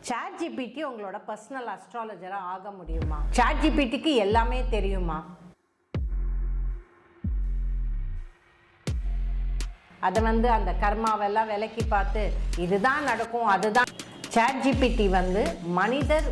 Chat GPT உங்களோட personal அஸ்ட்ராலஜரா ஆக முடியுமா? சாட் ஜிபிடிக்கு எல்லாமே தெரியுமா? அதை அந்த கர்மாவெல்லாம் விலக்கி பார்த்து இதுதான் நடக்கும் அதுதான். சாட் ஜிபிடி மனிதர்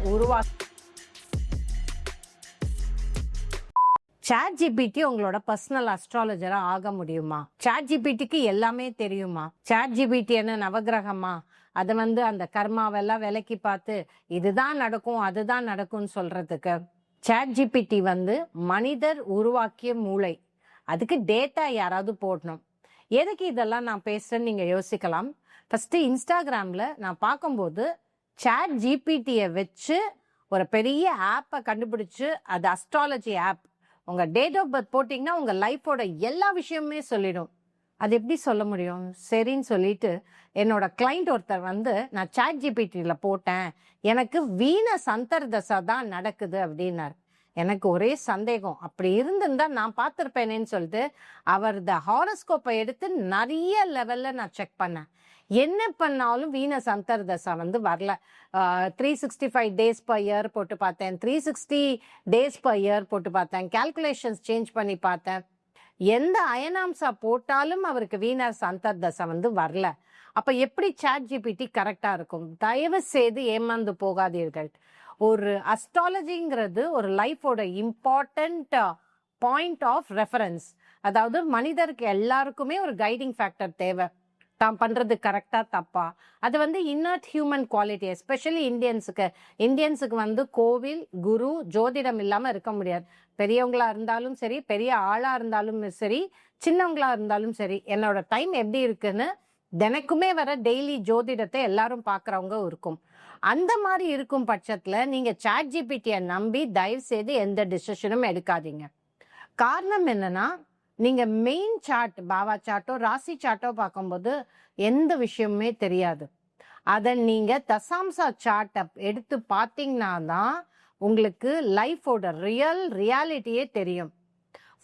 சாட் ஜிபிடி உங்களோட பர்சனல் அஸ்ட்ராலஜரா ஆக முடியுமா? சாட் ஜிபிடிக்கு எல்லாமே தெரியுமா? சாட் ஜிபிடி என்ன நவகிரகமா? அதை அந்த கர்மாவெல்லாம் விலக்கி பார்த்து இதுதான் நடக்கும் அதுதான் நடக்கும்னு சொல்றதுக்கு. சாட் ஜிபிடி மனிதர் உருவாக்கிய மூளை. அதுக்கு டேட்டா யாராவது போடணும். எதுக்கு இதெல்லாம் நான் பேசுறேன்னு நீங்க யோசிக்கலாம். ஃபர்ஸ்ட் இன்ஸ்டாகிராம்ல நான் பார்க்கும்போது சாட் ஜிபிடியை வச்சு ஒரு பெரிய ஆப்பை கண்டுபிடிச்சு, அது அஸ்ட்ராலஜி ஆப். உங்க டேட் ஆஃப் பர்த் போட்டிங்கன்னா உங்க லைஃபோட எல்லா விஷயமுமே சொல்லிடும். அது எப்படி சொல்ல முடியும்? சரின்னு சொல்லிட்டு என்னோட கிளைண்ட் ஒருத்தர் நான் சாட் ஜிபிடியில் போட்டேன், எனக்கு வீனஸ் அந்தர்தசை தான் நடக்குது அப்படின்னாரு. எனக்கு ஒரே சந்தேகம், அப்படி இருந்திருந்தா நான் பார்த்துருப்பேனேன்னு சொல்லிட்டு அவர் ஹாரோஸ்கோப்பை எடுத்து நிறைய லெவலில் நான் செக் பண்ணேன். என்ன பண்ணாலும் வீனஸ் அந்தர்தசை வரல. 365 days per year போட்டு பார்த்தேன், 360 days per year போட்டு பார்த்தேன், கால்குலேஷன்ஸ் சேஞ்ச் பண்ணி பார்த்தேன். எந்த அயனாம்சா போட்டாலும் அவருக்கு வீனஸ் அந்தர்தசை வரல. அப்ப எப்படி சாட் ஜிபிடி கரெக்டா இருக்கும்? தயவு செய்து ஏமாந்து போகாதீர்கள். ஒரு அஸ்ட்ராலஜிங்கிறது ஒரு லைஃபோட இம்பார்ட்டன்ட் பாயிண்ட் ஆஃப் ரெஃபரன்ஸ். அதாவது மனிதருக்கு எல்லாருக்குமே ஒரு கைடிங் ஃபேக்டர் தேவை. தான் பண்றது கரெக்டா தப்பா, அது இன்னர்ட் ஹியூமன் குவாலிட்டி. எஸ்பெஷலி இந்தியன்ஸுக்கு கோவில், குரு, ஜோதிடம் இல்லாம இருக்க முடியாது. பெரியவங்களா இருந்தாலும் சரி, பெரிய ஆளா இருந்தாலும் சரி, சின்னவங்களா இருந்தாலும் சரி. என்னோட டைம் எப்படி இருக்குன்னு தினக்குமே வர டெய்லி ஜோதிடத்தை எல்லாரும் பாக்குறவங்க இருக்கும். அந்த மாதிரி இருக்கும் பட்சத்துல நீங்க சாட் ஜிபிடியை நம்பி தயவு செய்து எந்த டிசிஷனும் எடுக்காதீங்க. காரணம் என்னன்னா, நீங்க மெயின் சார்ட், பாவா சார்ட்டோ ராசி சார்ட்டோ பார்க்கும்போது எந்த விஷயமுமே தெரியாது. அதை நீங்க தசாம்சா சார்ட்டை எடுத்து பார்த்தீங்கன்னா தான் உங்களுக்கு லைஃபோட ரியாலிட்டியே தெரியும்.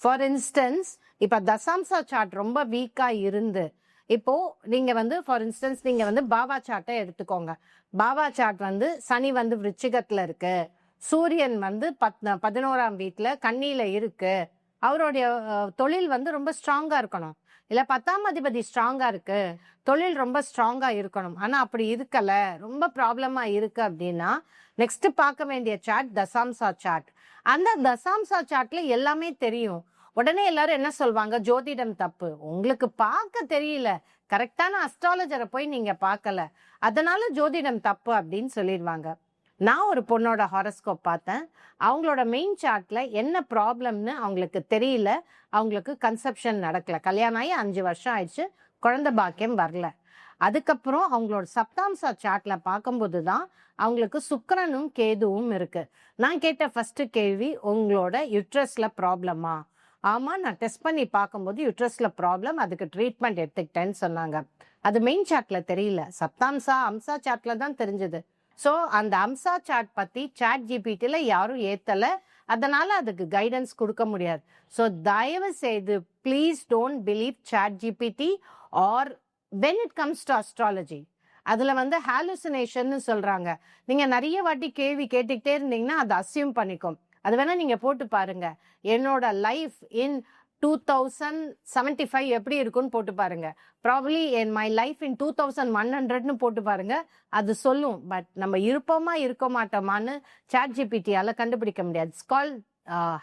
ஃபார் இன்ஸ்டன்ஸ், இப்ப தசாம்சா சார்ட் ரொம்ப வீக்கா இருந்து, இப்போ நீங்க ஃபார் இன்ஸ்டன்ஸ் நீங்க பாவா சார்ட்டை எடுத்துக்கோங்க. பாவா சார்ட் சனி விருச்சிகத்துல இருக்கு, சூரியன் 11ஆம் வீட்டுல கன்னியில இருக்கு. அவருடைய தொழில் ரொம்ப ஸ்ட்ராங்கா இருக்கணும். இல்ல 10ஆம் அதிபதி ஸ்ட்ராங்கா இருக்கு, தொழில் ரொம்ப ஸ்ட்ராங்கா இருக்கணும். ஆனா அப்படி இருக்கல, ரொம்ப ப்ராப்ளமா இருக்கு அப்படின்னா நெக்ஸ்ட் பார்க்க வேண்டிய சார்ட் தசாம்சா சார்ட். அந்த தசாம்சா சார்ட்ல எல்லாமே தெரியும். உடனே எல்லாரும் என்ன சொல்வாங்க? ஜோதிடம் தப்பு, உங்களுக்கு பார்க்க தெரியல, கரெக்டான அஸ்ட்ராலஜரை போய் நீங்க பார்க்கல, அதனால ஜோதிடம் தப்பு அப்படின்னு சொல்லிடுவாங்க. நான் ஒரு பொண்ணோட ஹாரோஸ்கோப் பார்த்தேன். அவங்களோட மெயின் சார்ட்ல என்ன ப்ராப்ளம்னு அவங்களுக்கு தெரியல. அவங்களுக்கு கன்செப்ஷன் நடக்கல. கல்யாணம் ஆகி 5 வருஷம் ஆயிடுச்சு, குழந்தை பாக்கியம் வரல. அதுக்கப்புறம் அவங்களோட சப்தாம்சா சார்ட்ல பார்க்கும்போது தான் அவங்களுக்கு சுக்கிரனும் கேதுவும் இருக்கு. நான் கேட்ட ஃபர்ஸ்ட் கேள்வி, உங்களோட யுட்ரஸ்ல ப்ராப்ளமா? ஆமா, நான் டெஸ்ட் பண்ணி பார்க்கும்போது யுட்ரஸ்ல ப்ராப்ளம், அதுக்கு ட்ரீட்மெண்ட் எடுத்துக்கிட்டேன்னு சொன்னாங்க. அது மெயின் சார்ட்ல தெரியல, சப்தாம்சா அம்சா சார்ட்ல தான் தெரிஞ்சது. ஸோ அந்த அம்சா சார்ட் பத்தி சாட் ஜிபிடியில் யாரும் ஏத்தல, அதனால அதுக்கு கைடன்ஸ் கொடுக்க முடியாது. ஸோ தயவு செய்து please don't believe chat GPT or when it comes to astrology. அதுல ஹாலுசினேஷன் சொல்றாங்க. நீங்க நிறைய வாட்டி கேள்வி கேட்டுக்கிட்டே இருந்தீங்கன்னா அது அசியூம் பண்ணிக்கும். அது வேணா நீங்க போட்டு பாருங்க. என்னோட லைஃப் இன் 2075 எப்படி இருக்குன்னு போட்டு பாருங்க. ப்ராபப்லி என் மை லைஃப் இன் 2100ன்னு போட்டு பாருங்க, அது சொல்லும். பட் நம்ம இருப்போமா இருக்க மாட்டோமான்னு சாட் ஜிபிடியால கண்டுபிடிக்க முடியாது. It's called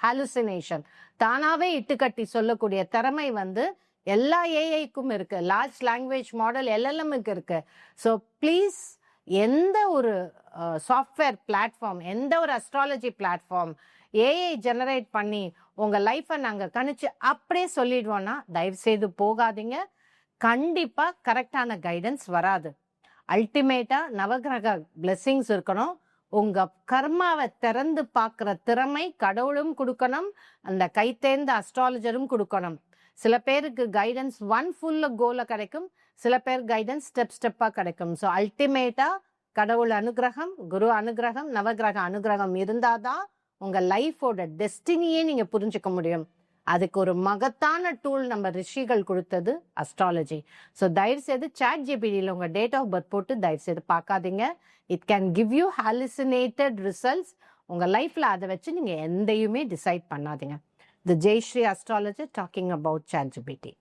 hallucination. தானாவே இட்டுக்கட்டி சொல்லக்கூடிய திறமை எல்லா ஏஐக்கும் இருக்கு. லார்ஜ் லாங்குவேஜ் மாடல் எல்எல்எம்க்கு இருக்கு. ஸோ ப்ளீஸ், எந்த ஒரு சாஃப்ட்வேர் பிளாட்ஃபார்ம், எந்த ஒரு அஸ்ட்ராலஜி பிளாட்ஃபார்ம் ஏஐ ஜெனரேட் பண்ணி உங்க லைஃபை நாங்க கணிச்சு அப்படியே சொல்லிடுவோம்னா தயவு செய்து போகாதீங்க. கண்டிப்பா கரெக்டான கைடன்ஸ் வராது. அல்டிமேட்டா நவகிரக பிளெஸிங்ஸ் இருக்கணும். உங்க கர்மாவை திறந்து பார்க்குற திறமை கடவுளும் கொடுக்கணும், அந்த கைத்தேர்ந்த அஸ்ட்ராலஜரும் கொடுக்கணும். சில பேருக்கு கைடன்ஸ் ஒன் ஃபுல்ல கோல கிடைக்கும், சில பேர் கைடன்ஸ் ஸ்டெப்பா கிடைக்கும். ஸோ அல்டிமேட்டா கடவுள் அனுகிரகம், குரு அனுகிரகம், நவகிரக அனுகிரகம் இருந்தாதான் உங்க லைஃபோட டெஸ்டினியே நீங்க புரிஞ்சுக்க முடியும். அதுக்கு ஒரு மகத்தான டூல் நம்ம ரிஷிகள் கொடுத்தது அஸ்ட்ராலஜி. ஸோ தயவு செய்து சாட் ஜிபிடியில் உங்கள் டேட் ஆஃப் பர்த் போட்டு தயவு செய்து பார்க்காதீங்க. It can give you hallucinated results. உங்கள் லைஃப்பில் அதை வச்சு நீங்கள் எந்தையுமே டிசைட் பண்ணாதீங்க. The Jayashree astrologer talking about chat GPT.